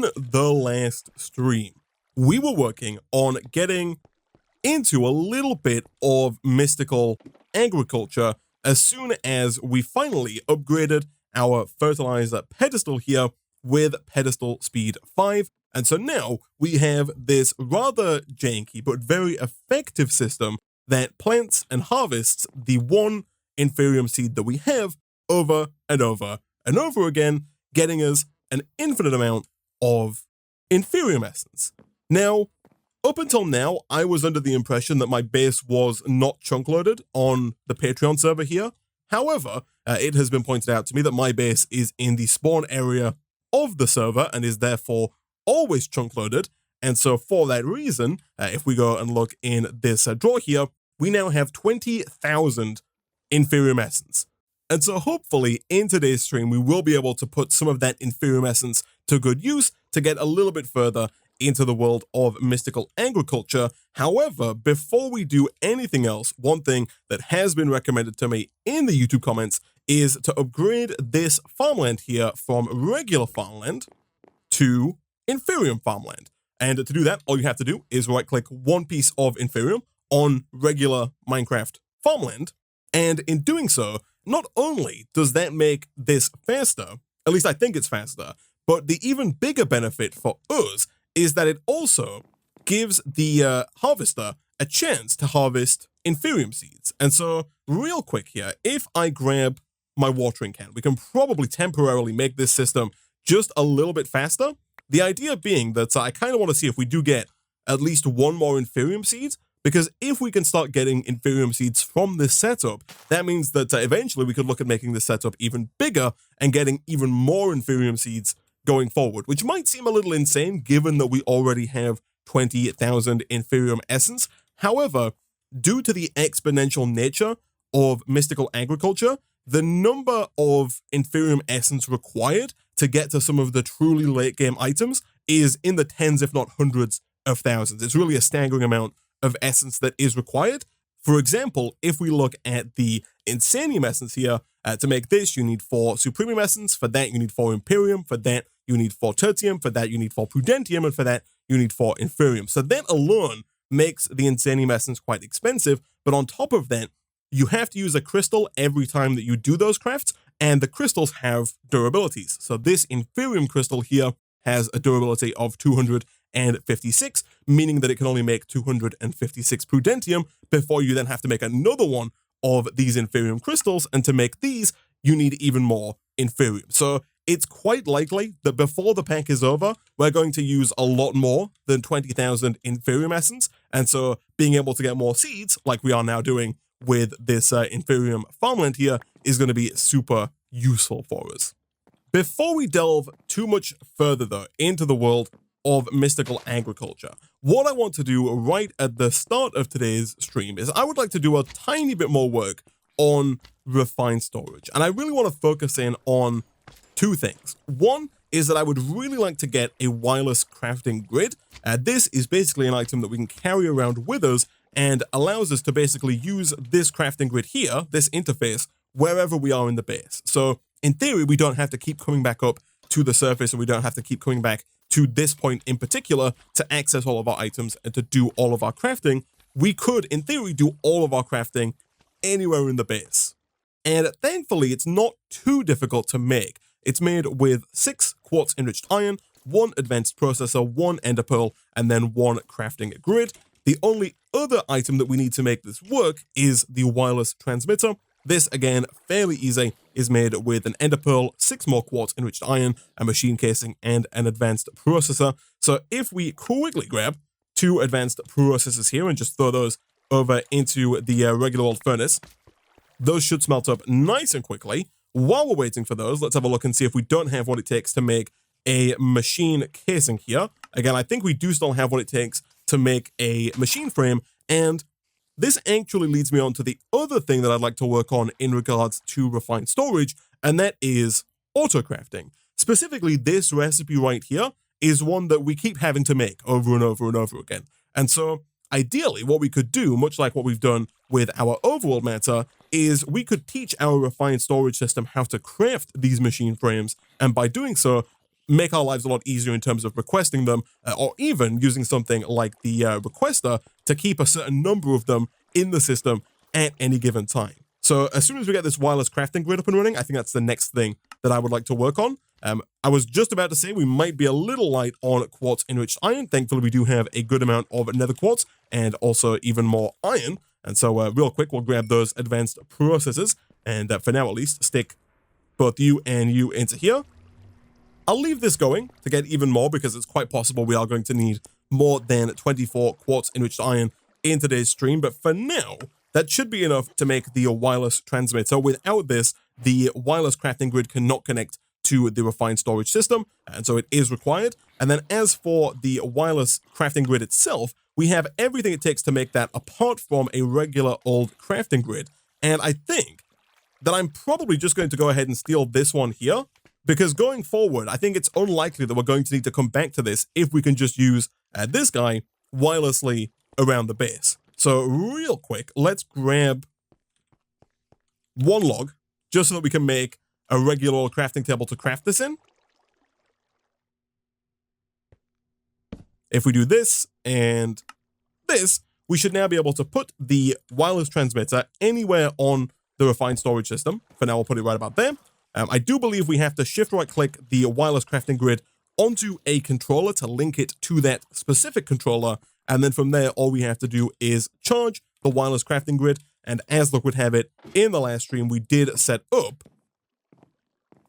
in the last stream, we were working on getting into a little bit of mystical agriculture as soon as we finally upgraded our fertilizer pedestal here with pedestal speed 5. And so now we have this rather janky but very effective system that plants and harvests the one Inferium seed that we have over and over and over again, getting us an infinite amount of Inferium Essence. Now, up until now, I was under the impression that my base was not chunk loaded on the Patreon server here. However, it has been pointed out to me that my base is in the spawn area of the server and is therefore always chunk loaded. And so for that reason, if we go and look in this drawer here, we now have 20,000 Inferium Essence. And so hopefully in today's stream, we will be able to put some of that Inferium Essence to good use to get a little bit further into the world of mystical agriculture. However, before we do anything else, one thing that has been recommended to me in the YouTube comments is to upgrade this farmland here from regular farmland to Inferium farmland. And to do that, all you have to do is right-click one piece of Inferium on regular Minecraft farmland. And in doing so, not only does that make this faster, at least I think it's faster, but the even bigger benefit for us is that it also gives the harvester a chance to harvest Inferium seeds. And so real quick here, if I grab my watering can, we can probably temporarily make this system just a little bit faster. The idea being that I kind of want to see if we do get at least one more Inferium seed, because if we can start getting Inferium seeds from this setup, that means that eventually we could look at making this setup even bigger and getting even more Inferium seeds going forward, which might seem a little insane given that we already have 20,000 Inferium Essence. However, due to the exponential nature of mystical agriculture, the number of Inferium Essence required to get to some of the truly late game items is in the tens, if not hundreds of thousands. It's really a staggering amount of essence that is required. For example, if we look at the Insanium Essence here, to make this, you need 4 Supremium Essence. For that, you need 4 Imperium. For that, you need 4 Tertium. For that, you need 4 Prudentium. And for that, you need 4 Inferium. So that alone makes the Insanium Essence quite expensive. But on top of that, you have to use a crystal every time that you do those crafts, and the crystals have durabilities. So this Inferium crystal here has a durability of 256, meaning that it can only make 256 Prudentium before you then have to make another one of these Inferium crystals, and to make these, you need even more Inferium. So it's quite likely that before the pack is over, we're going to use a lot more than 20,000 Inferium Essence, and so being able to get more seeds, like we are now doing with this Inferium farmland here, is going to be super useful for us. Before we delve too much further, though, into the world of mystical agriculture, what I want to do right at the start of today's stream is I would like to do a tiny bit more work on refined storage. And I really want to focus in on 2 things. One is that I would really like to get a wireless crafting grid. This is basically an item that we can carry around with us and allows us to basically use this crafting grid here, this interface, wherever we are in the base. So in theory, we don't have to keep coming back up to the surface, and we don't have to keep coming back to this point in particular to access all of our items and to do all of our crafting. We could, in theory, do all of our crafting anywhere in the base. And thankfully, it's not too difficult to make. It's made with 6 quartz enriched iron, 1 advanced processor, 1 ender pearl, and then 1 crafting grid. The only other item that we need to make this work is the wireless transmitter. This, again, fairly easy, is made with an ender pearl, 6 more quartz enriched iron, a machine casing, and an advanced processor. So if we quickly grab 2 advanced processors here and just throw those over into the regular old furnace, those should smelt up nice and quickly. While we're waiting for those, let's have a look and see if we don't have what it takes to make a machine casing here. Again, I think we do still have what it takes to make a machine frame, and this actually leads me on to the other thing that I'd like to work on in regards to refined storage, and that is auto crafting. Specifically, this recipe right here is one that we keep having to make over and over and over again. And so ideally, what we could do, much like what we've done with our overworld matter, is we could teach our refined storage system how to craft these machine frames, and by doing so, make our lives a lot easier in terms of requesting them, or even using something like the requester to keep a certain number of them in the system at any given time. So as soon as we get this wireless crafting grid up and running, I think that's the next thing that I would like to work on. I was just about to say we might be a little light on quartz enriched iron. Thankfully, we do have a good amount of nether quartz and also even more iron. And so real quick, we'll grab those advanced processes and for now at least, stick both you and you into here. I'll leave this going to get even more because it's quite possible we are going to need more than 24 quartz enriched iron in today's stream. But for now, that should be enough to make the wireless transmitter. Without this, the wireless crafting grid cannot connect to the refined storage system, and so it is required. And then as for the wireless crafting grid itself, we have everything it takes to make that apart from a regular old crafting grid. And I think that I'm probably just going to go ahead and steal this one here, because going forward, I think it's unlikely that we're going to need to come back to this if we can just use this guy wirelessly around the base. So real quick, let's grab one log just so that we can make a regular crafting table to craft this in. If we do this and this, we should now be able to put the wireless transmitter anywhere on the refined storage system. For now, we'll put it right about there. I do believe we have to shift right click the wireless crafting grid onto a controller to link it to that specific controller. And then from there, all we have to do is charge the wireless crafting grid. And as luck would have it, in the last stream, we did set up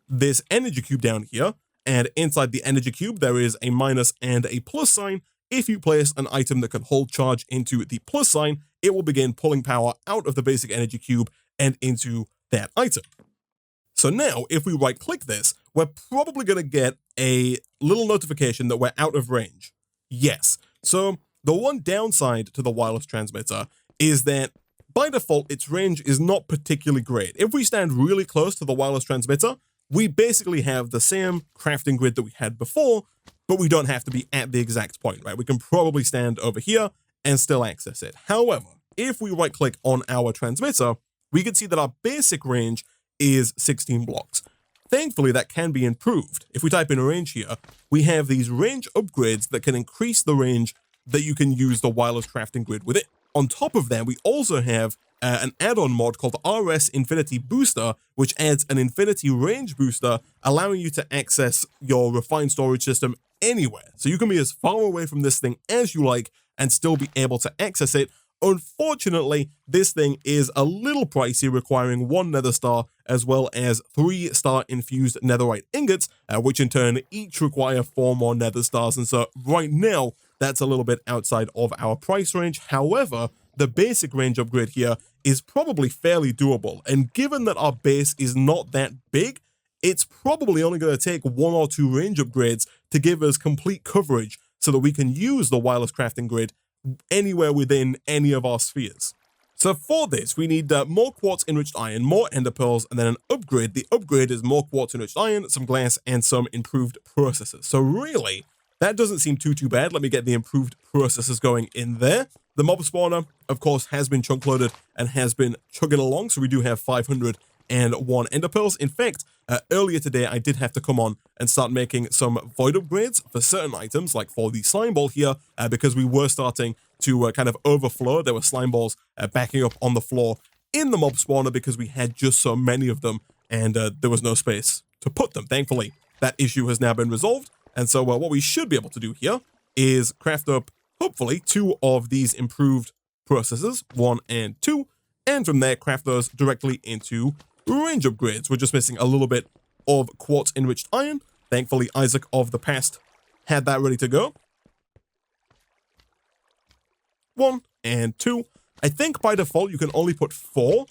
this energy cube down here. And inside the energy cube, there is a minus and a plus sign. If you place an item that can hold charge into the plus sign, it will begin pulling power out of the basic energy cube and into that item. So now, if we right click this, we're probably going to get a little notification that we're out of range. Yes. So the one downside to the wireless transmitter is that by default, its range is not particularly great. If we stand really close to the wireless transmitter, we basically have the same crafting grid that we had before, but we don't have to be at the exact point, right? We can probably stand over here and still access it. However, if we right click on our transmitter, we can see that our basic range is 16 blocks. Thankfully, that can be improved. If we type in range here, we have these range upgrades that can increase the range that you can use the wireless crafting grid with it. On top of that, we also have an add-on mod called RS Infinity Booster, which adds an infinity range booster, allowing you to access your refined storage system anywhere. So you can be as far away from this thing as you like and still be able to access it. Unfortunately, this thing is a little pricey, requiring 1 nether star as well as 3 star infused netherite ingots, which in turn each require 4 more nether stars. And so right now, that's a little bit outside of our price range. However, the basic range upgrade here is probably fairly doable. And given that our base is not that big, it's probably only going to take 1 or 2 range upgrades to give us complete coverage so that we can use the wireless crafting grid anywhere within any of our spheres. So for this, we need more quartz enriched iron, more ender pearls, and then an upgrade. The upgrade is more quartz enriched iron, some glass, and some improved processors. So really, that doesn't seem too bad. Let me get the improved processors going in there. The mob spawner, of course, has been chunk loaded and has been chugging along. So we do have 501 ender pearls. In fact, earlier today, I did have to come on and start making some void upgrades for certain items, like for the slime ball here, because we were starting to kind of overflow. There were slime balls backing up on the floor in the mob spawner because we had just so many of them and there was no space to put them. Thankfully, that issue has now been resolved. And so what we should be able to do here is craft up, hopefully, 2 of these improved processors, 1 and 2, and from there craft those directly into range upgrades. We're just missing a little bit of quartz enriched iron. Thankfully, Isaac of the past had that ready to go. 1 and 2. I think by default you can only put 4.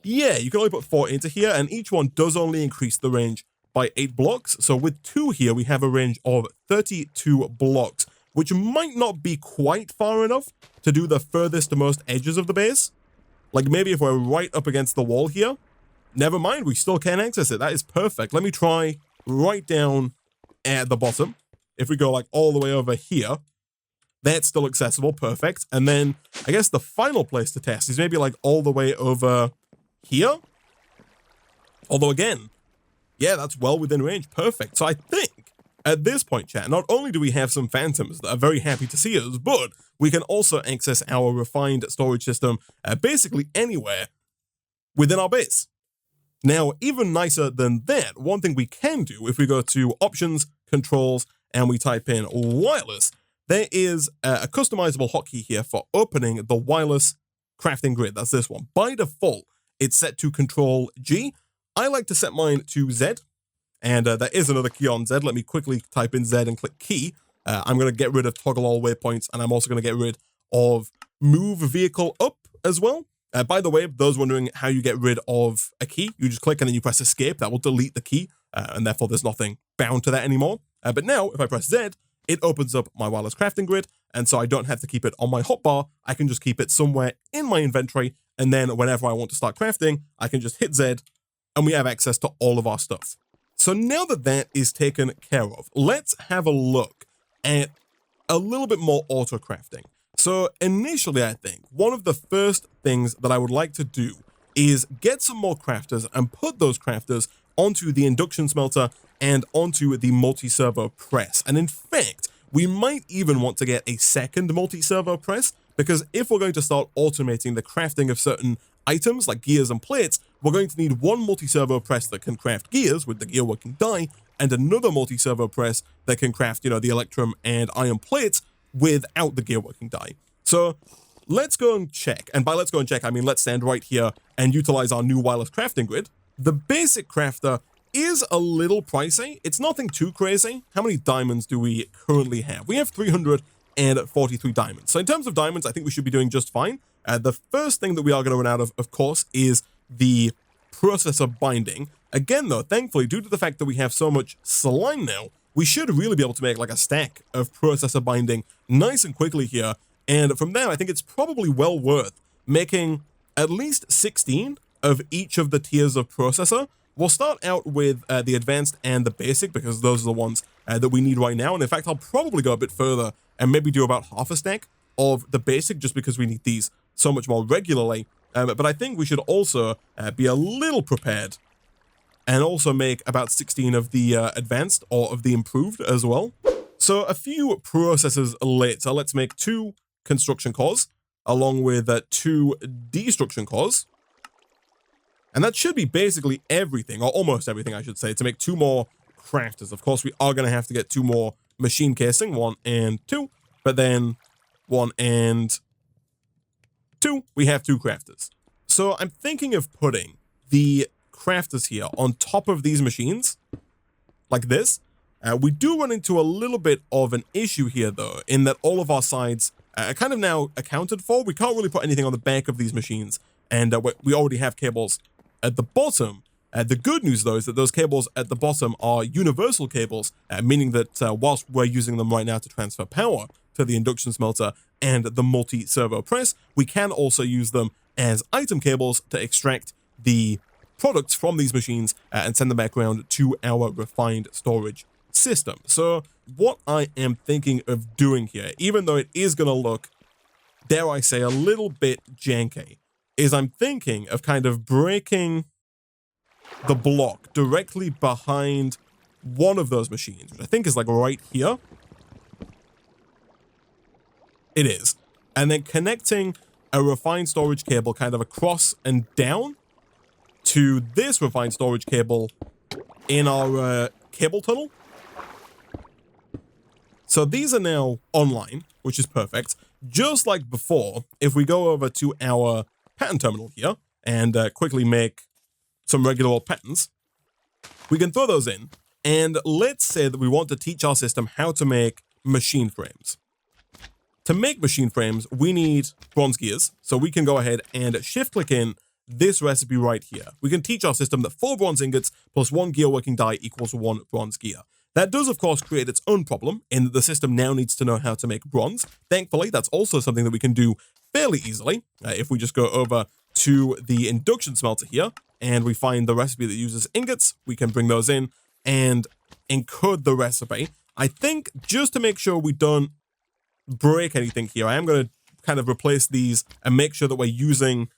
Yeah, you can only put 4 into here, and each one does only increase the range by 8 blocks. So with 2 here, we have a range of 32 blocks, which might not be quite far enough to do the furthest to most edges of the base. Like maybe if we're right up against the wall here, never mind, we still can access it. That is perfect. Let me try right down at the bottom. If we go like all the way over here, that's still accessible. Perfect. And then I guess the final place to test is maybe like all the way over here. Although again, yeah, that's well within range. Perfect. So I think At this point, chat, not only do we have some phantoms that are very happy to see us, but we can also access our refined storage system basically anywhere within our base. Now, even nicer than that, one thing we can do if we go to Options, Controls, and we type in Wireless, there is a customizable hotkey here for opening the wireless crafting grid. That's this one. By default, it's set to Control G. I like to set mine to Z, and there is another key on Z. Let me quickly type in Z and click key. I'm going to get rid of toggle all waypoints, and I'm also going to get rid of move vehicle up as well. By the way, those wondering how you get rid of a key, you just click and then you press escape. That will delete the key, and therefore there's nothing bound to that anymore. But now, if I press Z, it opens up my wireless crafting grid, and so I don't have to keep it on my hotbar. I can just keep it somewhere in my inventory, and then whenever I want to start crafting, I can just hit Z, and we have access to all of our stuff. So now that that is taken care of, let's have a look at a little bit more auto crafting. So initially, I think one of the first things that I would like to do is get some more crafters and put those crafters onto the induction smelter and onto the multi-servo press. And in fact, we might even want to get a second multi-servo press, because if we're going to start automating the crafting of certain items like gears and plates, we're going to need one multi-servo press that can craft gears with the gear working die, and another multi-servo press that can craft, the Electrum and iron plates without the gear working die. So let's go and check. And by let's go and check, I mean let's stand right here and utilize our new wireless crafting grid. The basic crafter is a little pricey. It's nothing too crazy. How many diamonds do we currently have? We have 343 diamonds. So in terms of diamonds, I think we should be doing just fine. The first thing that we are going to run out of course, is the processor binding. Again, though, thankfully, due to the fact that we have so much slime now, we should really be able to make like a stack of processor binding nice and quickly here. And from there, I think it's probably well worth making at least 16 of each of the tiers of processor. We'll start out with the advanced and the basic, because those are the ones that we need right now. And in fact, I'll probably go a bit further and maybe do about half a stack of the basic, just because we need these so much more regularly. But I think we should also be a little prepared and also make about 16 of the advanced or of the improved as well. So a few processes later, let's make 2 construction cores along with 2 destruction cores. And that should be basically everything, or almost everything, I should say, to make 2 more crafters. Of course, we are going to have to get 2 more machine casing, 1 and 2, but then 1 and 2, we have 2 crafters. So I'm thinking of putting the crafters here on top of these machines, like this. We do run into a little bit of an issue here, though, in that all of our sides are kind of now accounted for. We can't really put anything on the back of these machines, and we already have cables at the bottom. The good news, though, is that those cables at the bottom are universal cables, meaning that whilst we're using them right now to transfer power to the induction smelter and the multi-servo press, we can also use them as item cables to extract the products from these machines and send them back around to our refined storage system. So what I am thinking of doing here, even though it is going to look, dare I say, a little bit janky, is I'm thinking of kind of breaking the block directly behind one of those machines, which I think is like right here. It is. And then connecting a refined storage cable kind of across and down to this refined storage cable in our cable tunnel. So these are now online, which is perfect. Just like before, if we go over to our pattern terminal here and quickly make some regular old patterns, we can throw those in. And let's say that we want to teach our system how to make machine frames. To make machine frames, we need bronze gears. So we can go ahead and shift click in this recipe right here. We can teach our system that 4 bronze ingots plus 1 gear working die equals 1 bronze gear. That does, of course, create its own problem in that the system now needs to know how to make bronze. Thankfully, that's also something that we can do fairly easily. If we just go over to the induction smelter here and we find the recipe that uses ingots, we can bring those in and encode the recipe. I think just to make sure we don't break anything here, I am going to kind of replace these and make sure that we're using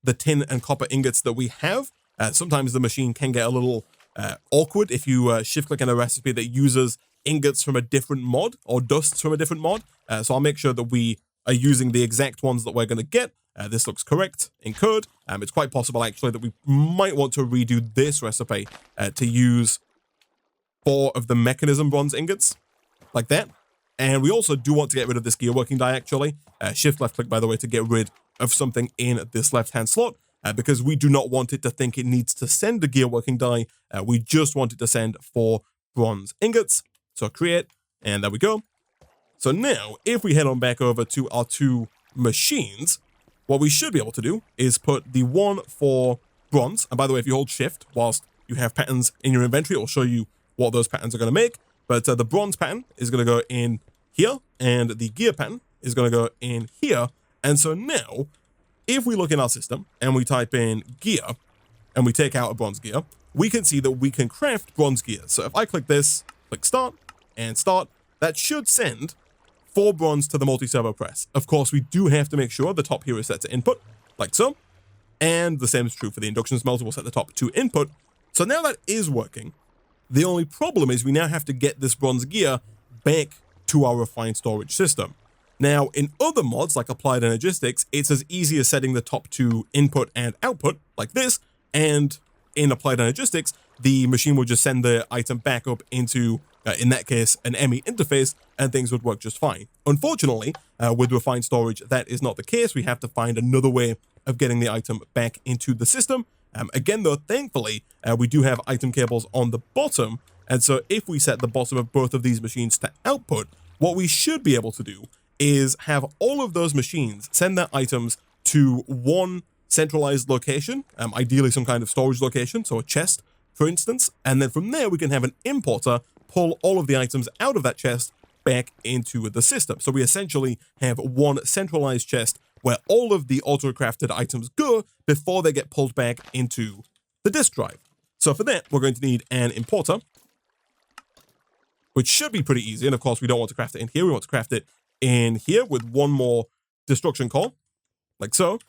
the tin and copper ingots that we have. Sometimes the machine can get a little awkward if you shift click on a recipe that uses ingots from a different mod or dusts from a different mod. So I'll make sure that we are using the exact ones that we're going to get. This looks correct in code. It's quite possible, actually, that we might want to redo this recipe to use 4 of the mechanism bronze ingots, like that. And we also do want to get rid of this gear working die, actually. Shift left click, by the way, to get rid of something in this left-hand slot, because we do not want it to think it needs to send a gear working die. We just want it to send 4 bronze ingots. So create, and there we go. So now, if we head on back over to our 2 machines, what we should be able to do is put the one for bronze. And by the way, if you hold shift whilst you have patterns in your inventory, it will show you what those patterns are going to make. But the bronze pattern is going to go in here, and the gear pattern is going to go in here. And so now, if we look in our system and we type in gear and we take out a bronze gear, we can see that we can craft bronze gears. So if I click this, click start, and start, that should send 4 bronze to the multi-servo press. Of course, we do have to make sure the top here is set to input, like so. And the same is true for the induction smelter. We'll set the top to input. So now that is working. The only problem is we now have to get this bronze gear back to our refined storage system. Now, in other mods, like Applied Energistics, it's as easy as setting the top to input and output, like this, and in Applied Energistics, the machine will just send the item back up into, in that case, an ME interface, and things would work just fine. Unfortunately, with refined storage, that is not the case. We have to find another way of getting the item back into the system. Again, though, thankfully, we do have item cables on the bottom, and so if we set the bottom of both of these machines to output, what we should be able to do is have all of those machines send their items to one centralized location, ideally some kind of storage location, so a chest, for instance, and then from there we can have an importer pull all of the items out of that chest back into the system. So we essentially have one centralized chest where all of the auto-crafted items go before they get pulled back into the disk drive. So for that, we're going to need an importer, which should be pretty easy. And of course, we don't want to craft it in here. We want to craft it in here with one more destruction core, like so.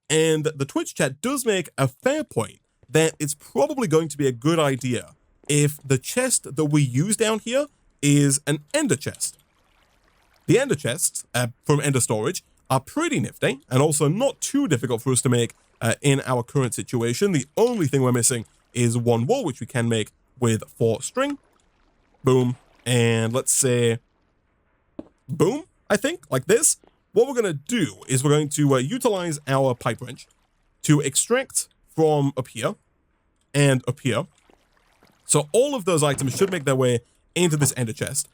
And the Twitch chat does make a fair point that it's probably going to be a good idea if the chest that we use down here is an ender chest. The ender chests from ender storage are pretty nifty and also not too difficult for us to make in our current situation. The only thing we're missing is one wool, which we can make with 4 string. Boom. And let's say boom, I think, like this. What we're going to do is we're going to utilize our pipe wrench to extract from up here and up here. So all of those items should make their way into this ender chest.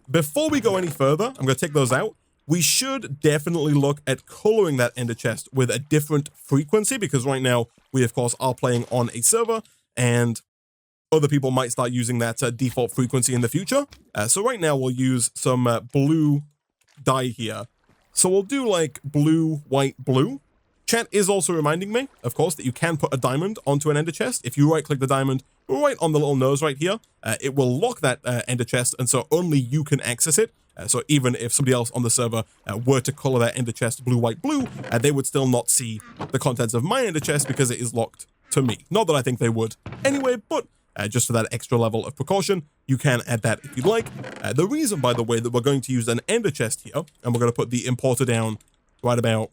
Before we go any further, I'm going to take those out. We should definitely look at coloring that ender chest with a different frequency, because right now we, of course, are playing on a server and other people might start using that default frequency in the future. So right now we'll use some blue dye here. So we'll do like blue, white, blue. Chat is also reminding me, of course, that you can put a diamond onto an ender chest. If you right-click the diamond right on the little nose right here, it will lock that ender chest, and so only you can access it. So even if somebody else on the server were to color that ender chest blue, white, blue, they would still not see the contents of my ender chest because it is locked to me. Not that I think they would anyway, but just for that extra level of precaution, you can add that if you'd like. The reason, by the way, that we're going to use an ender chest here, and we're going to put the importer down right about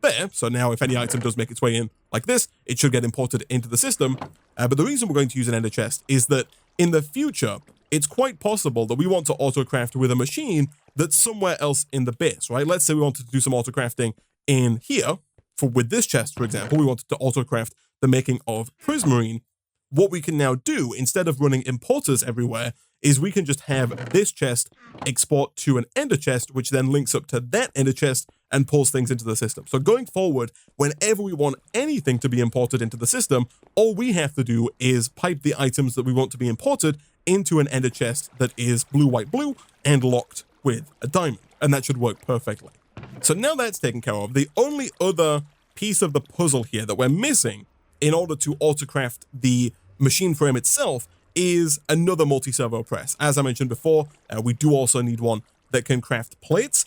there. So now if any item does make its way in like this, it should get imported into the system. But the reason we're going to use an ender chest is that in the future, it's quite possible that we want to autocraft with a machine that's somewhere else in the base, right? Let's say we wanted to do some autocrafting in here. With this chest, for example, we wanted to autocraft the making of Prismarine. What we can now do, instead of running importers everywhere, is we can just have this chest export to an ender chest, which then links up to that ender chest and pulls things into the system. So going forward, whenever we want anything to be imported into the system, all we have to do is pipe the items that we want to be imported into an ender chest that is blue, white, blue, and locked with a diamond. And that should work perfectly. So now that's taken care of, the only other piece of the puzzle here that we're missing in order to autocraft the machine frame itself is another multi-servo press. As I mentioned before, we do also need one that can craft plates.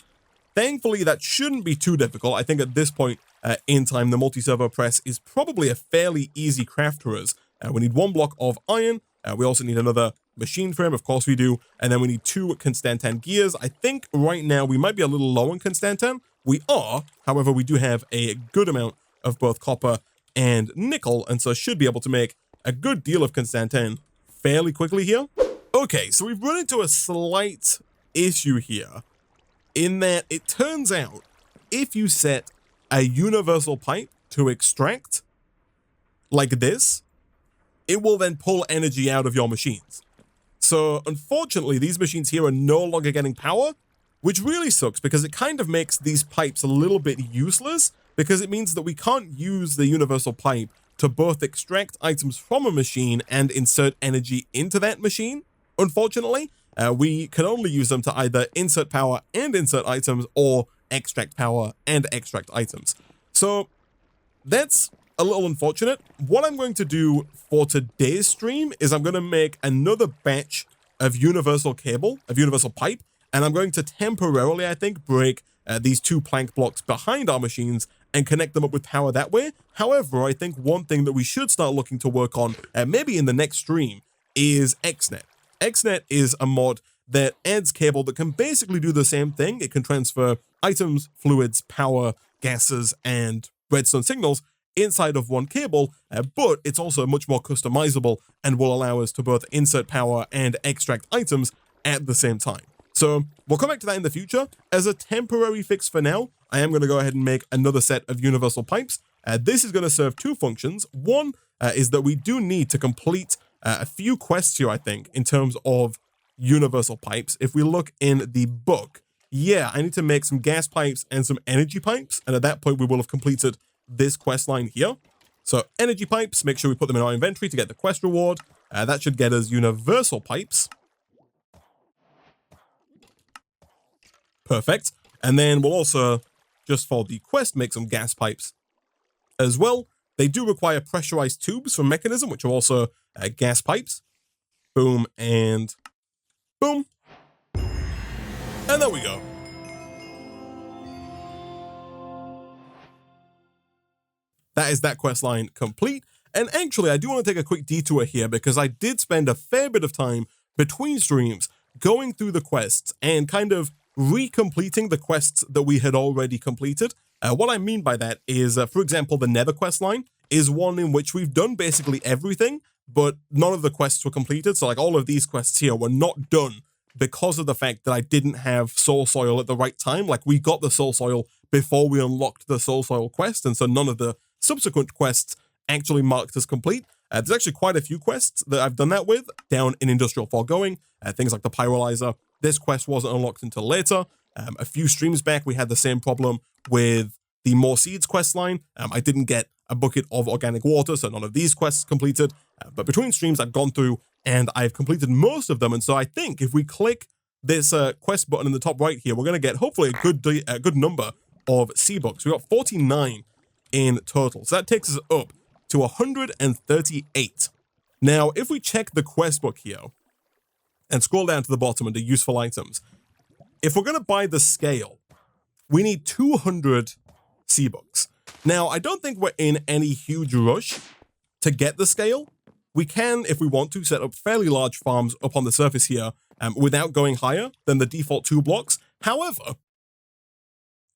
Thankfully, that shouldn't be too difficult. I think at this point in time, the multi-servo press is probably a fairly easy craft for us. We need 1 block of iron. We also need another machine frame, of course we do, and then we need 2 Constantan gears. I think right now we might be a little low on Constantan. We are, however, we do have a good amount of both copper and nickel, and so should be able to make a good deal of Constantan fairly quickly here. Okay, so we've run into a slight issue here, in that it turns out if you set a universal pipe to extract, like this, it will then pull energy out of your machines. So unfortunately, these machines here are no longer getting power, which really sucks because it kind of makes these pipes a little bit useless, because it means that we can't use the universal pipe to both extract items from a machine and insert energy into that machine. Unfortunately, we can only use them to either insert power and insert items, or extract power and extract items. So that's a little unfortunate. What I'm going to do for today's stream is I'm going to make another batch of universal cable, of universal pipe, and I'm going to temporarily, I think, break these 2 plank blocks behind our machines and connect them up with power that way. However, I think one thing that we should start looking to work on, maybe in the next stream, is XNet. XNet is a mod that adds cable that can basically do the same thing. It can transfer items, fluids, power, gases, and redstone signals inside of one cable, but it's also much more customizable and will allow us to both insert power and extract items at the same time. So we'll come back to that in the future. As a temporary fix for now, I am going to go ahead and make another set of universal pipes. This is going to serve 2 functions. One is that we do need to complete a few quests here, I think, in terms of universal pipes. If we look in the book, yeah, I need to make some gas pipes and some energy pipes, and at that point we will have completed this quest line here. So energy pipes, make sure we put them in our inventory to get the quest reward. That should get us universal pipes. Perfect. And then we'll also, just for the quest, make some gas pipes as well. They do require pressurized tubes from Mechanism, which are also gas pipes. Boom and boom. And there we go. That is that quest line complete. And actually, I do want to take a quick detour here because I did spend a fair bit of time between streams going through the quests and kind of recompleting the quests that we had already completed. What I mean by that is, for example, the Nether quest line is one in which we've done basically everything, but none of the quests were completed. So like all of these quests here were not done because of the fact that I didn't have soul soil at the right time. Like we got the soul soil before we unlocked the soul soil quest, and so none of the subsequent quests actually marked as complete. There's actually quite a few quests that I've done that with down in Industrial Foregoing, things like the Pyrolyzer. This quest wasn't unlocked until later. A few streams back, we had the same problem with the More Seeds quest line. I didn't get a bucket of organic water, so none of these quests completed. But between streams, I've gone through and I've completed most of them. And so I think if we click this quest button in the top right here, we're going to get hopefully a good number of C-Books. We got 49 in total. So that takes us up to 138. Now, if we check the quest book here and scroll down to the bottom under useful items, if we're going to buy the scale, we need 200 C-Books. Now, I don't think we're in any huge rush to get the scale. We can, if we want to, set up fairly large farms up on the surface here without going higher than the default 2 blocks. However,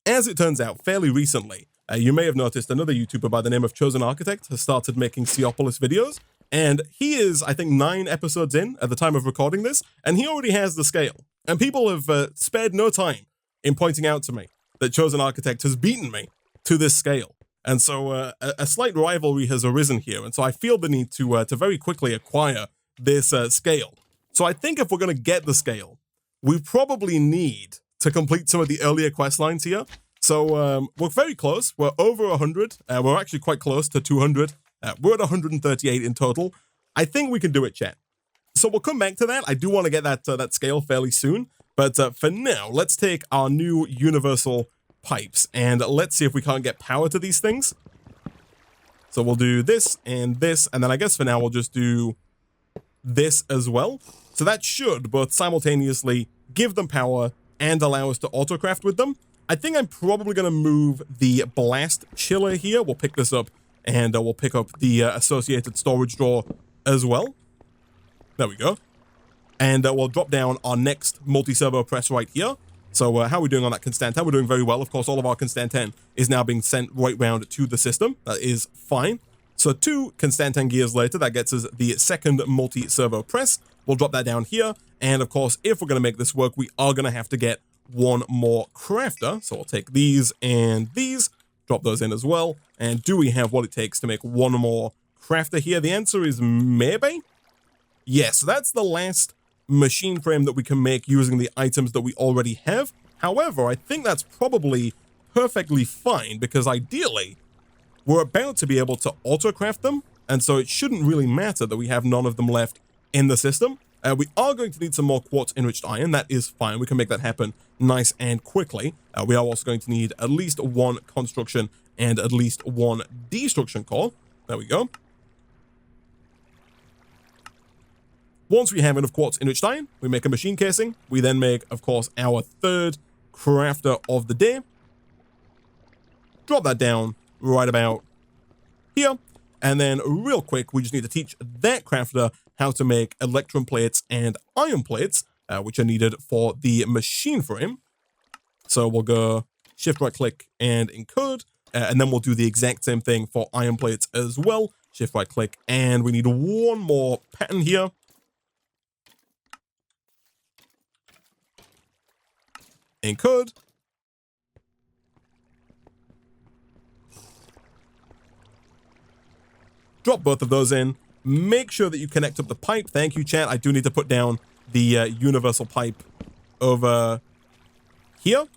as it turns out, fairly recently, you may have noticed another YouTuber by the name of Chosen Architect has started making Seaopolis videos, and he is, I think, 9 episodes in at the time of recording this, and he already has the scale. And people have spared no time in pointing out to me that Chosen Architect has beaten me to this scale. And so a slight rivalry has arisen here, and so I feel the need to very quickly acquire this scale. So I think if we're going to get the scale, we probably need to complete some of the earlier quest lines here. So we're very close. We're over 100. We're actually quite close to 200. We're at 138 in total. I think we can do it, chat. So we'll come back to that. I do want to get that scale fairly soon. But for now, let's take our new universal pipes and let's see if we can't get power to these things. So we'll do this, and then I guess for now we'll just do this as well. So that should both simultaneously give them power and allow us to autocraft with them. I think I'm probably going to move the blast chiller here. We'll pick this up, and we'll pick up the associated storage drawer as well. There we go. and we'll drop down our next multi-servo press right here. So how are we doing on that Constantan? We're doing very well. Of course, all of our Constantan is now being sent right round to the system. That is fine. So 2 Constantan gears later, that gets us the second multi-servo press. We'll drop that down here. And of course, if we're going to make this work, we are going to have to get one more crafter. So we'll take these and these, drop those in as well. And do we have what it takes to make one more crafter here? The answer is maybe. Yes, that's the last machine frame that we can make using the items that we already have. However, I think that's probably perfectly fine because ideally we're about to be able to auto-craft them, and so it shouldn't really matter that we have none of them left in the system. We are going to need some more quartz-enriched iron. That is fine. We can make that happen nice and quickly. We are also going to need at least 1 construction and at least 1 destruction core. There we go. Once we have enough quartz-enriched iron, we make a machine casing. We then make, of course, our 3rd crafter of the day. Drop that down right about here. And then real quick, we just need to teach that crafter how to make Electrum plates and iron plates, which are needed for the machine frame. So we'll go shift right click and encode, and then we'll do the exact same thing for iron plates as well. Shift right click, and we need 1 more pattern here. Encode. Drop both of those in. Make sure that you connect up the pipe. Thank you, chat. I do need to put down the universal pipe over here.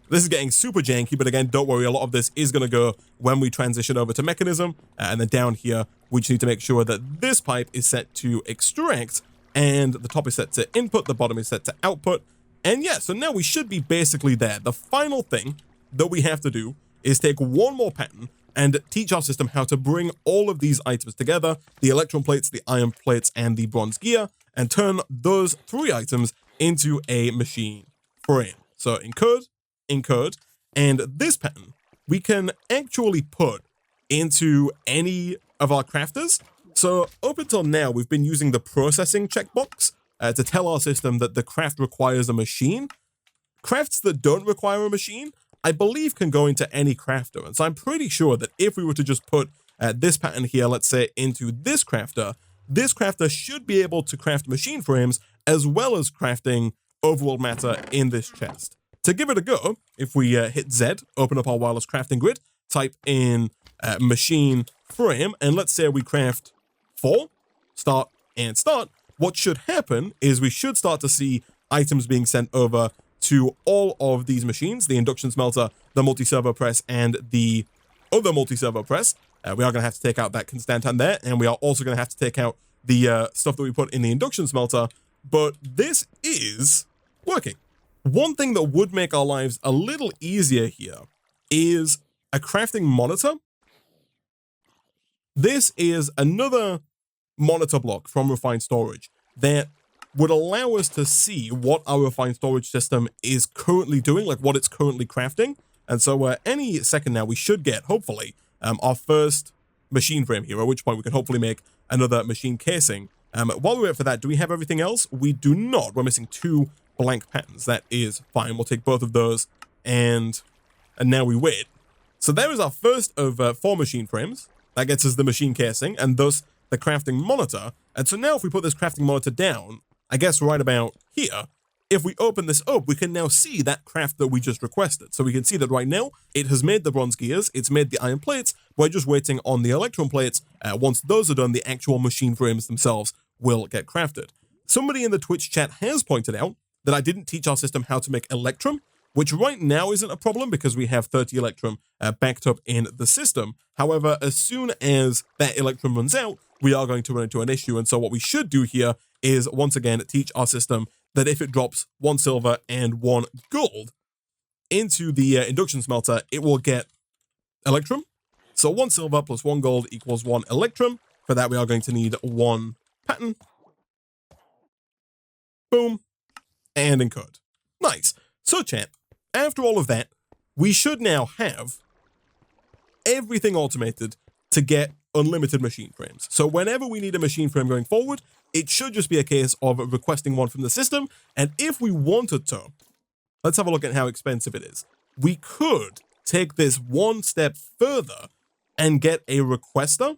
This is getting super janky, but again, don't worry. A lot of this is going to go when we transition over to mechanism. And then down here, we just need to make sure that this pipe is set to extract, and the top is set to input, the bottom is set to output. And yeah, so now we should be basically there. The final thing that we have to do is take 1 more pattern and teach our system how to bring all of these items together, the electron plates, the iron plates, and the bronze gear, and turn those 3 items into a machine frame. So encode, and this pattern we can actually put into any of our crafters. So up until now, we've been using the processing checkbox to tell our system that the craft requires a machine. Crafts that don't require a machine, I believe, can go into any crafter. And so I'm pretty sure that if we were to just put this pattern here, let's say, into this crafter should be able to craft machine frames as well as crafting overworld matter in this chest. To give it a go, if we hit Z, open up our wireless crafting grid, type in machine frame, and let's say we craft 4, start and start, what should happen is we should start to see items being sent over to all of these machines, the induction smelter, the multi-servo press, and the other multi-servo press. We are going to have to take out that Constantan there, and we are also going to have to take out the stuff that we put in the induction smelter, but this is working. One thing that would make our lives a little easier here is a crafting monitor. This is another monitor block from Refined Storage that would allow us to see what our Refined Storage system is currently doing, like what it's currently crafting. And so any second now, we should get, hopefully, our first machine frame here, at which point we can hopefully make another machine casing. While we wait for that, do we have everything else? We do not. We're missing 2 blank patterns. That is fine. We'll take both of those, and now we wait. So there is our first of 4 machine frames. That gets us the machine casing, and thus the crafting monitor. And so now if we put this crafting monitor down, I guess right about here, if we open this up, we can now see that craft that we just requested. So we can see that right now, it has made the bronze gears, it's made the iron plates, we're just waiting on the electron plates. Once those are done, the actual machine frames themselves will get crafted. Somebody in the Twitch chat has pointed out that I didn't teach our system how to make Electrum, which right now isn't a problem because we have 30 Electrum backed up in the system. However, as soon as that Electrum runs out, we are going to run into an issue. And so what we should do here is, once again, teach our system that if it drops 1 silver and 1 gold into the induction smelter, it will get Electrum. So 1 silver plus 1 gold equals 1 Electrum. For that, we are going to need 1 pattern. Boom. And encode. Nice. So chat, after all of that, we should now have everything automated to get unlimited machine frames. So whenever we need a machine frame going forward, it should just be a case of requesting one from the system. And if we wanted to, let's have a look at how expensive it is. We could take this one step further and get a requester.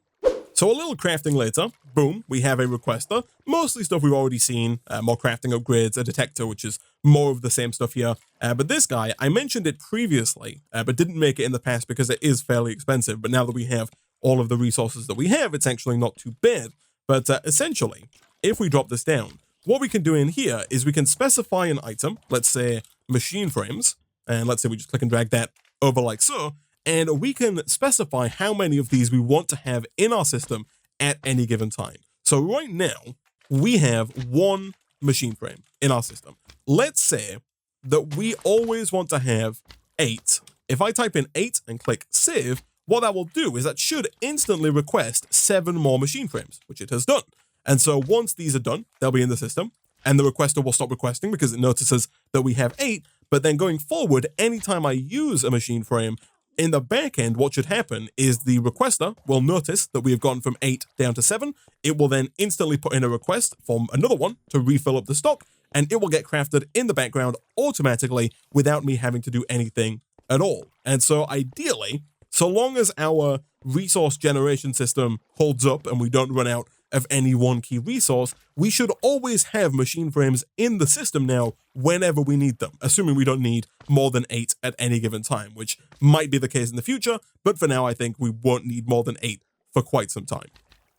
So a little crafting later, boom, we have a requester. Mostly stuff we've already seen, more crafting upgrades, a detector, which is more of the same stuff here. But this guy, I mentioned it previously, but didn't make it in the past because it is fairly expensive. But now that we have all of the resources that we have, it's actually not too bad. But essentially, if we drop this down, what we can do in here is we can specify an item, let's say machine frames, and let's say we just click and drag that over like so, and we can specify how many of these we want to have in our system at any given time. So right now, we have one machine frame in our system. Let's say that we always want to have 8. If I type in 8 and click save, what that will do is that should instantly request 7 more machine frames, which it has done. And so once these are done, they'll be in the system, and the requester will stop requesting because it notices that we have 8. But then going forward, anytime I use a machine frame, in the back end, what should happen is the requester will notice that we have gone from 8 down to 7. It will then instantly put in a request for another one to refill up the stock, and it will get crafted in the background automatically without me having to do anything at all. And so ideally, so long as our resource generation system holds up and we don't run out of any one key resource, we should always have machine frames in the system now whenever we need them, assuming we don't need more than 8 at any given time, which might be the case in the future, but for now I think we won't need more than 8 for quite some time.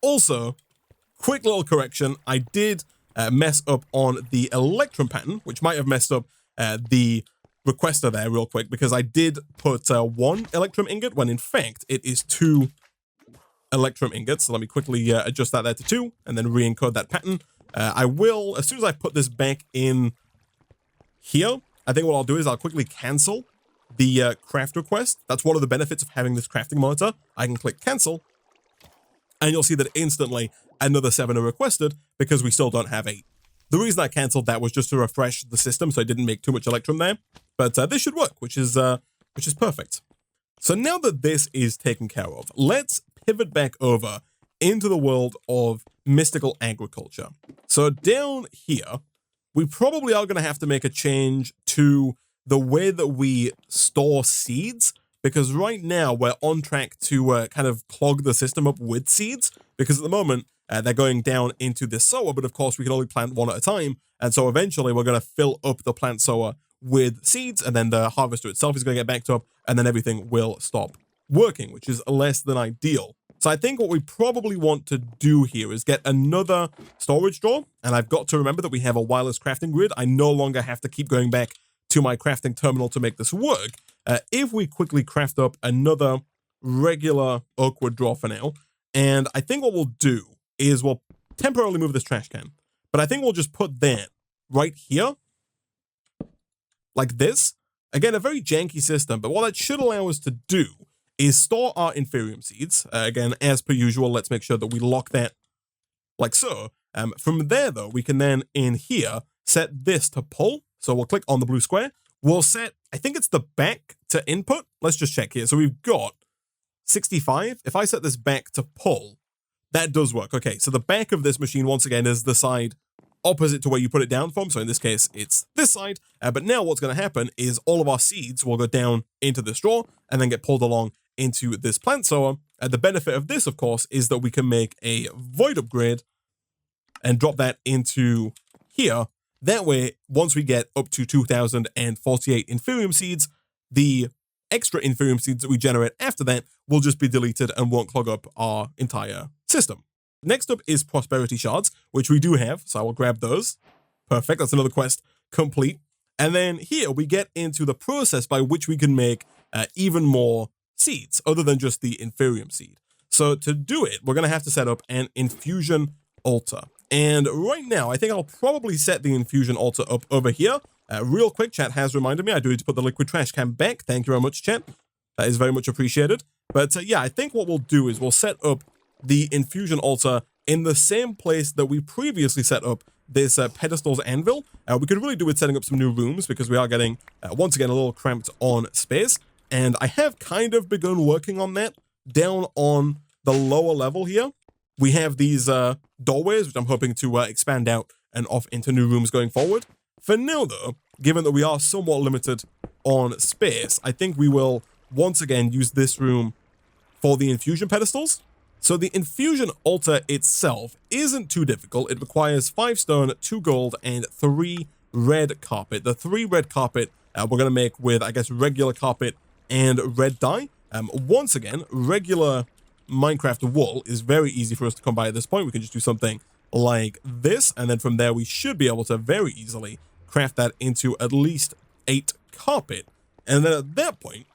Also, quick little correction, I did mess up on the Electrum pattern, which might have messed up the requester there real quick, because I did put 1 Electrum ingot when in fact it is 2 Electrum ingots. So let me quickly adjust that there to 2 and then re-encode that pattern. I will, as soon as I put this back in here, I think what I'll do is I'll quickly cancel the craft request. That's one of the benefits of having this crafting monitor. I can click cancel, and you'll see that instantly another 7 are requested because we still don't have 8. The reason I canceled that was just to refresh the system so I didn't make too much Electrum there. But this should work, which is perfect. So now that this is taken care of, let's pivot back over into the world of mystical agriculture. So down here, we probably are going to have to make a change to the way that we store seeds, because right now we're on track to kind of clog the system up with seeds, because at the moment they're going down into this sower, but of course we can only plant one at a time, and so eventually we're going to fill up the plant sower with seeds, and then the harvester itself is going to get backed up, and then everything will stop working, which is less than ideal. So I think what we probably want to do here is get another storage drawer, and I've got to remember that we have a wireless crafting grid. I no longer have to keep going back to my crafting terminal to make this work. If we quickly craft up another regular oak wood drawer for now, and I think what we'll do is we'll temporarily move this trash can, but I think we'll just put that right here, like this. Again, a very janky system, but what that should allow us to do is store our Inferium seeds. Again, as per usual, let's make sure that we lock that like so. From there, though, we can then, in here, set this to pull. So we'll click on the blue square. We'll set, I think it's the back to input. Let's just check here. So we've got 65. If I set this back to pull, that does work. Okay, so the back of this machine, once again, is the side opposite to where you put it down from. So in this case, it's this side. But now what's going to happen is all of our seeds will go down into this drawer and then get pulled along into this plant sower. The benefit of this, of course, is that we can make a void upgrade and drop that into here. That way, once we get up to 2048 Inferium seeds, the extra Inferium seeds that we generate after that will just be deleted and won't clog up our entire system. Next up is Prosperity Shards, which we do have, so I will grab those. Perfect, that's another quest complete. And then here we get into the process by which we can make even more seeds, other than just the Inferium seed. So to do it, we're going to have to set up an Infusion Altar. And right now, I think I'll probably set the Infusion Altar up over here. Real quick, chat has reminded me I do need to put the liquid trash can back. Thank you very much, chat. That is very much appreciated. But yeah, I think what we'll do is we'll set up the Infusion Altar in the same place that we previously set up this pedestal's anvil. We could really do with setting up some new rooms because we are getting, once again, a little cramped on space. And I have kind of begun working on that down on the lower level here. We have these doorways, which I'm hoping to expand out and off into new rooms going forward. For now, though, given that we are somewhat limited on space, I think we will once again use this room for the infusion pedestals. So the infusion altar itself isn't too difficult. It requires 5 stone, 2 gold, and 3 red carpet. The 3 red carpet we're going to make with, I guess, regular carpet and red dye. Once again, regular Minecraft wool is very easy for us to come by at this point. We can just do something like this, and then from there we should be able to very easily craft that into at least 8 carpet. And then at that point,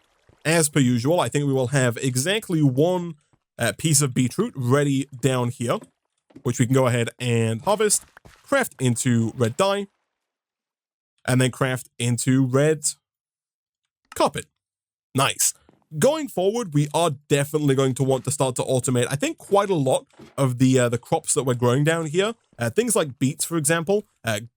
as per usual, I think we will have exactly 1 piece of beetroot ready down here, which we can go ahead and harvest, craft into red dye, and then craft into red carpet. Nice. Going forward, we are definitely going to want to start to automate, I think, quite a lot of the crops that we're growing down here. Things like beets, for example,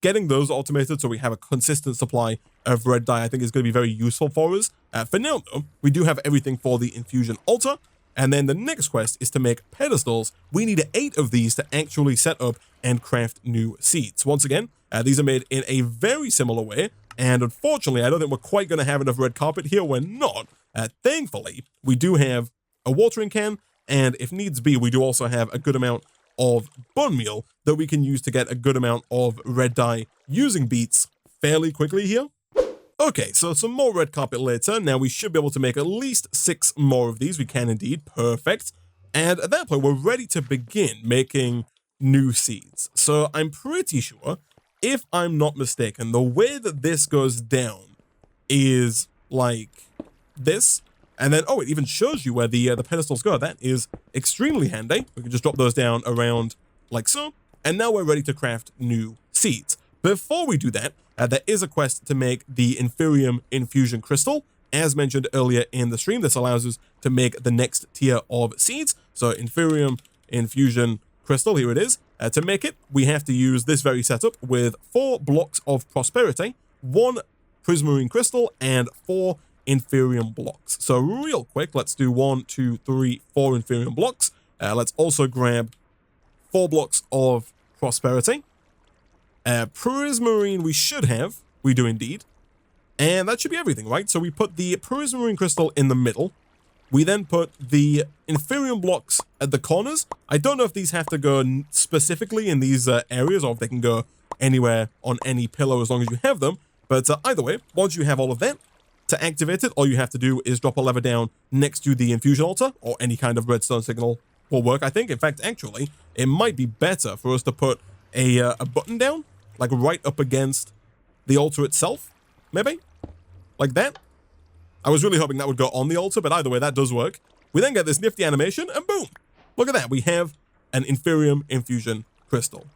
getting those automated so we have a consistent supply of red dye, I think is going to be very useful for us. For now, though, we do have everything for the infusion altar. And then the next quest is to make pedestals. We need 8 of these to actually set up and craft new seeds. Once again, these are made in a very similar way. And unfortunately, I don't think we're quite going to have enough red carpet here. We're not. Thankfully, we do have a watering can, and if needs be, we do also have a good amount of bone meal that we can use to get a good amount of red dye using beets fairly quickly here. Okay, so some more red carpet later. Now we should be able to make at least 6 more of these. We can indeed. Perfect. And at that point, we're ready to begin making new seeds. So I'm pretty sure, if I'm not mistaken, the way that this goes down is like this, and then it even shows you where the pedestals go. That is extremely handy. We can just drop those down around like so, and now we're ready to craft new seeds. Before we do that, there is a quest to make the Inferium infusion crystal. As mentioned earlier in the stream, this allows us to make the next tier of seeds. So Inferium infusion crystal, here it is. To make it, we have to use this very setup with 4 blocks of prosperity, 1 prismarine crystal, and 4 Inferium blocks. So real quick, let's do 1, 2, 3, 4 Inferium blocks. Let's also grab 4 blocks of prosperity. Prismarine we should have. We do indeed. And that should be everything, right? So we put the prismarine crystal in the middle. We then put the Inferium blocks at the corners. I don't know if these have to go specifically in these areas or if they can go anywhere on any pillar as long as you have them. But either way, once you have all of that, to activate it, all you have to do is drop a lever down next to the infusion altar, or any kind of redstone signal will work, I think. In fact, actually, it might be better for us to put a button down, like right up against the altar itself, maybe? Like that? I was really hoping that would go on the altar, but either way, that does work. We then get this nifty animation, and boom! Look at that, we have an Inferium infusion crystal.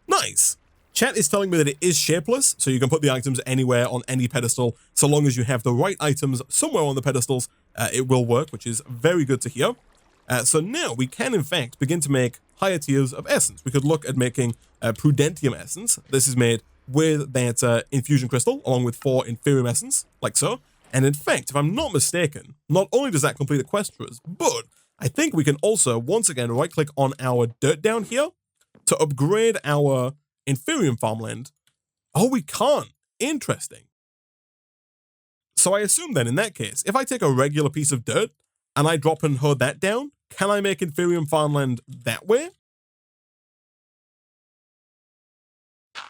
Nice! Chat is telling me that it is shapeless, so you can put the items anywhere on any pedestal. So long as you have the right items somewhere on the pedestals, it will work, which is very good to hear. So now we can, in fact, begin to make higher tiers of essence. We could look at making Prudentium Essence. This is made with that infusion crystal, along with 4 Inferium Essence, like so. And in fact, if I'm not mistaken, not only does that complete the quest for us, but I think we can also, once again, right-click on our dirt down here to upgrade our Inferium farmland. Oh, we can't. Interesting. So I assume then, in that case, if I take a regular piece of dirt and I drop and hold that down, can I make Inferium farmland that way?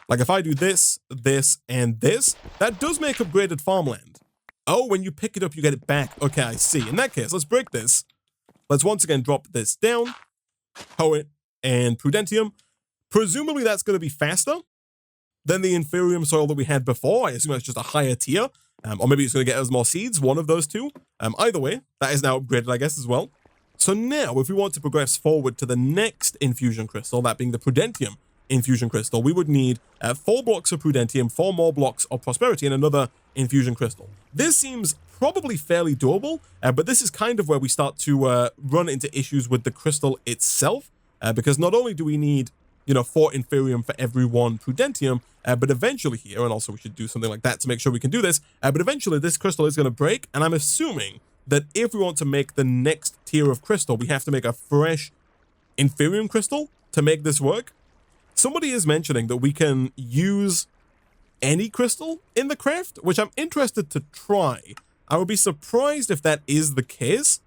Like if I do this, this, and this, that does make upgraded farmland. Oh, when you pick it up, you get it back. Okay, I see. In that case, let's break this. Let's once again drop this down, hoe it, and Prudentium. Presumably that's going to be faster than the Inferium soil that we had before. I assume that's just a higher tier. Or maybe it's going to get us more seeds, one of those two. Either way, that is now upgraded, I guess, as well. So now, if we want to progress forward to the next infusion crystal, that being the Prudentium infusion crystal, we would need 4 blocks of Prudentium, 4 more blocks of prosperity, and another infusion crystal. This seems probably fairly doable, but this is kind of where we start to run into issues with the crystal itself, because not only do we need 4 Inferium for every 1 Prudentium, but eventually here, and also we should do something like that to make sure we can do this, but eventually this crystal is going to break, and I'm assuming that if we want to make the next tier of crystal, we have to make a fresh Inferium crystal to make this work. Somebody is mentioning that we can use any crystal in the craft, which I'm interested to try. I would be surprised if that is the case.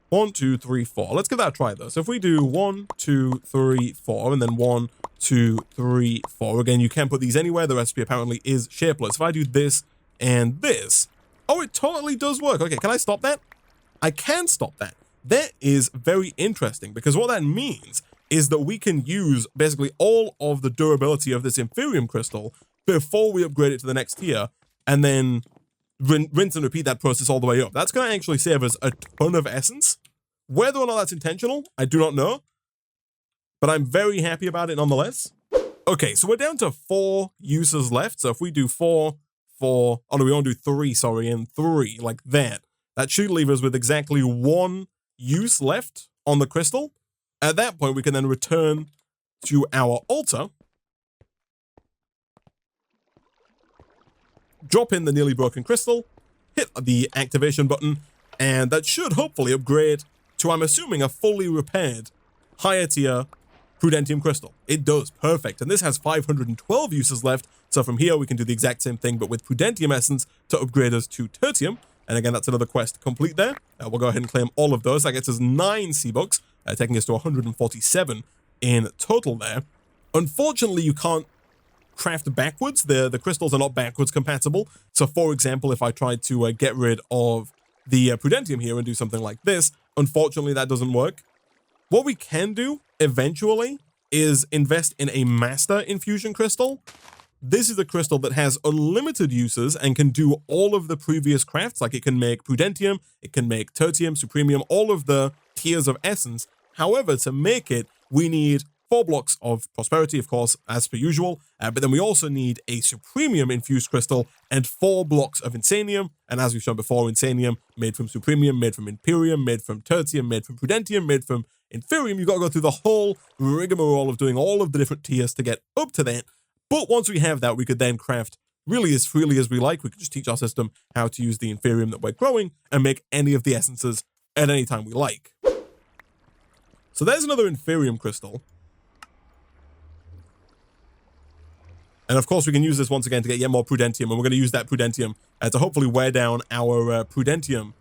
1, 2, 3, 4. Let's give that a try though. So if we do 1, 2, 3, 4, and then 1, 2, 3, 4. Again, you can put these anywhere. The recipe apparently is shapeless. If I do this and this, oh, it totally does work. Okay, can I stop that? I can stop that. That is very interesting because what that means is that we can use basically all of the durability of this Inferium crystal before we upgrade it to the next tier, and then rinse and repeat that process all the way up. That's going to actually save us a ton of essence. Whether or not that's intentional, I do not know, but I'm very happy about it nonetheless. Okay, so we're down to 4 uses left. So if we do 4, 4, oh no, we want to do 3, sorry, and 3, like that. That should leave us with exactly 1 use left on the crystal. At that point, we can then return to our altar, drop in the nearly broken crystal, hit the activation button, and that should hopefully upgrade to, I'm assuming, a fully repaired higher tier Prudentium crystal. It does, perfect. And this has 512 uses left. So from here, we can do the exact same thing, but with Prudentium Essence to upgrade us to Tertium. And again, that's another quest complete there. We'll go ahead and claim all of those. That gets us 9 C-Bucks, taking us to 147 in total there. Unfortunately, you can't craft backwards. The crystals are not backwards compatible. So for example, if I tried to get rid of the Prudentium here and do something like this, unfortunately, that doesn't work. What we can do eventually is invest in a master infusion crystal. This is a crystal that has unlimited uses and can do all of the previous crafts. Like it can make Prudentium, it can make Tertium, Supremium, all of the tiers of essence. However, to make it, we need 4 blocks of prosperity, of course, as per usual. But then we also need a Supremium infused crystal and 4 blocks of Insanium. And as we've shown before, Insanium made from Supremium, made from Imperium, made from Tertium, made from Prudentium, made from Inferium. You've got to go through the whole rigmarole of doing all of the different tiers to get up to that. But once we have that, we could then craft really as freely as we like. We could just teach our system how to use the Inferium that we're growing and make any of the essences at any time we like. So there's another Inferium crystal. And of course, we can use this once again to get yet more Prudentium. And we're going to use that Prudentium to hopefully wear down our Prudentium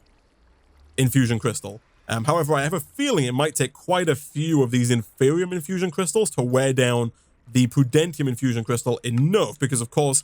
infusion crystal. However, I have a feeling it might take quite a few of these Inferium infusion crystals to wear down the Prudentium infusion crystal enough, because of course,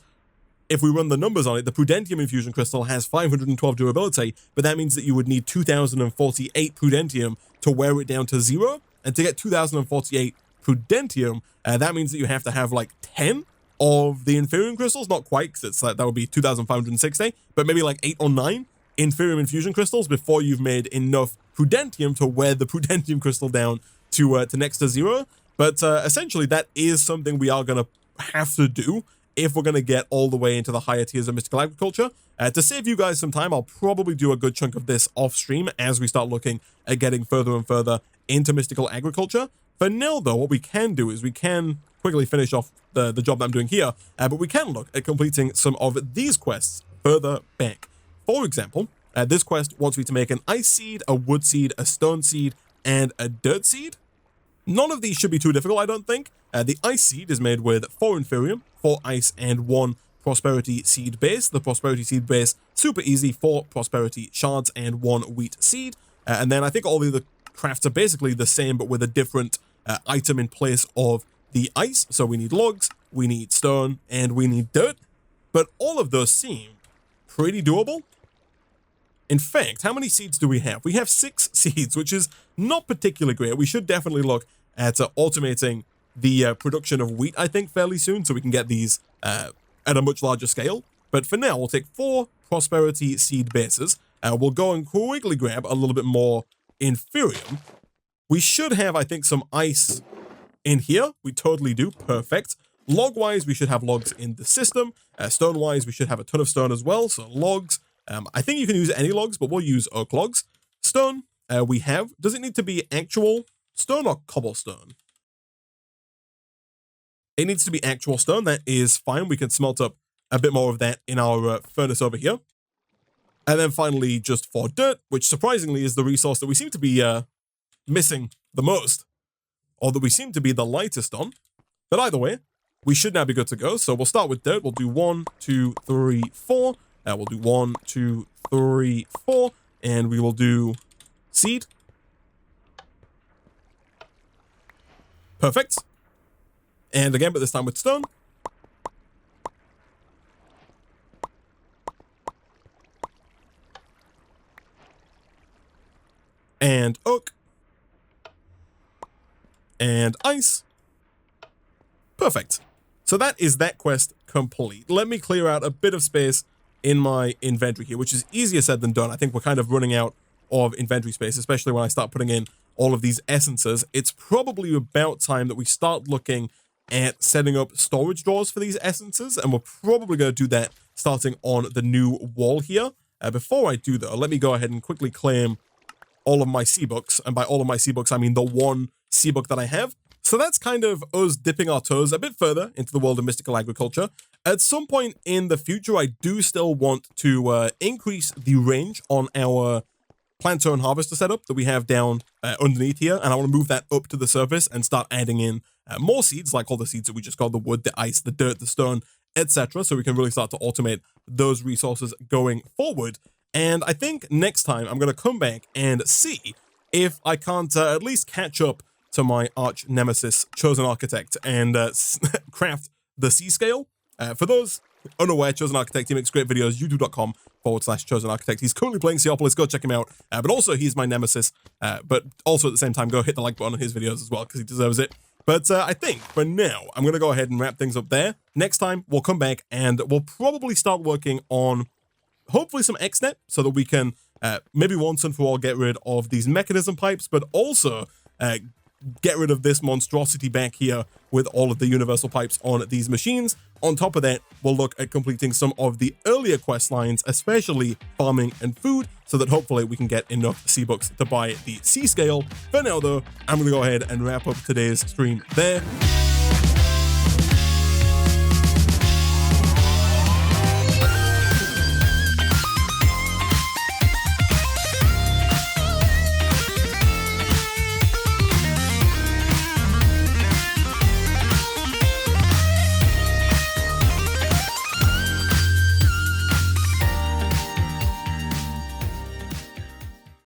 if we run the numbers on it, the Prudentium infusion crystal has 512 durability, but that means that you would need 2048 Prudentium to wear it down to 0. And to get 2048 Prudentium, that means that you have to have like 10 of the Inferium crystals, not quite, because it's like, that would be 2560, but maybe like 8 or 9 Inferium infusion crystals before you've made enough Prudentium to wear the Prudentium crystal down to next to 0. But essentially, that is something we are going to have to do if we're going to get all the way into the higher tiers of mystical agriculture. To save you guys some time, I'll probably do a good chunk of this off stream as we start looking at getting further and further into mystical agriculture. For now, though, what we can do is we can quickly finish off the job that I'm doing here, but we can look at completing some of these quests further back. For example, this quest wants me to make an ice seed, a wood seed, a stone seed, and a dirt seed. None of these should be too difficult, I don't think. The ice seed is made with 4 Inferium, 4 ice, and 1 prosperity seed base. The prosperity seed base, super easy, 4 prosperity shards and 1 wheat seed. And then I think all the other crafts are basically the same, but with a different item in place of the ice. So we need logs, we need stone, and we need dirt. But all of those seem pretty doable. In fact, how many seeds do we have? We have 6 seeds, which is not particularly great. We should definitely look at automating the production of wheat, I think, fairly soon, so we can get these at a much larger scale. But for now, we'll take 4 prosperity seed bases. We'll go and quickly grab a little bit more Inferium. We should have, I think, some ice in here. We totally do. Perfect. Log-wise, we should have logs in the system. Stone-wise, we should have a ton of stone as well, so logs. I think you can use any logs, but we'll use oak logs. Stone, we have. Does it need to be actual stone or cobblestone? It needs to be actual stone. That is fine. We can smelt up a bit more of that in our furnace over here. And then finally, just for dirt, which surprisingly is the resource that we seem to be missing the most, or that we seem to be the lightest on. But either way, we should now be good to go. So we'll start with dirt. We'll do 1, 2, 3, 4. We'll do 1, 2, 3, 4. And we will do seed. Perfect. And again, but this time with stone. And oak. And ice. Perfect. So that is that quest complete. Let me clear out a bit of space in my inventory here, which is easier said than done. I think we're kind of running out of inventory space, especially when I start putting in all of these essences. It's probably about time that we start looking at setting up storage drawers for these essences, and we're probably going to do that starting on the new wall here. Before I do, though, let me go ahead and quickly claim all of my sea books, and by all of my sea books, I mean the one sea book that I have. So that's kind of us dipping our toes a bit further into the world of mystical agriculture. At some point in the future, I do still want to increase the range on our planter and harvester setup that we have down underneath here, and I want to move that up to the surface and start adding in more seeds, like all the seeds that we just got, the wood, the ice, the dirt, the stone, etc., so we can really start to automate those resources going forward. And I think next time I'm going to come back and see if I can't at least catch up to my arch nemesis, Chosen Architect, and craft the C scale. For those unaware, Chosen Architect, he makes great videos, youtube.com/Chosen Architect. He's currently playing Seaopolis, go check him out. But also, he's my nemesis. But also at the same time, go hit the like button on his videos as well, because he deserves it. But I think for now, I'm going to go ahead and wrap things up there. Next time, we'll come back and we'll probably start working on hopefully some XNet so that we can maybe once and for all get rid of these mechanism pipes, but also get rid of this monstrosity back here with all of the universal pipes on these machines. On top of that, we'll look at completing some of the earlier quest lines, especially farming and food, so that hopefully we can get enough sea books to buy the C scale. For now though, I'm going to go ahead and wrap up today's stream there.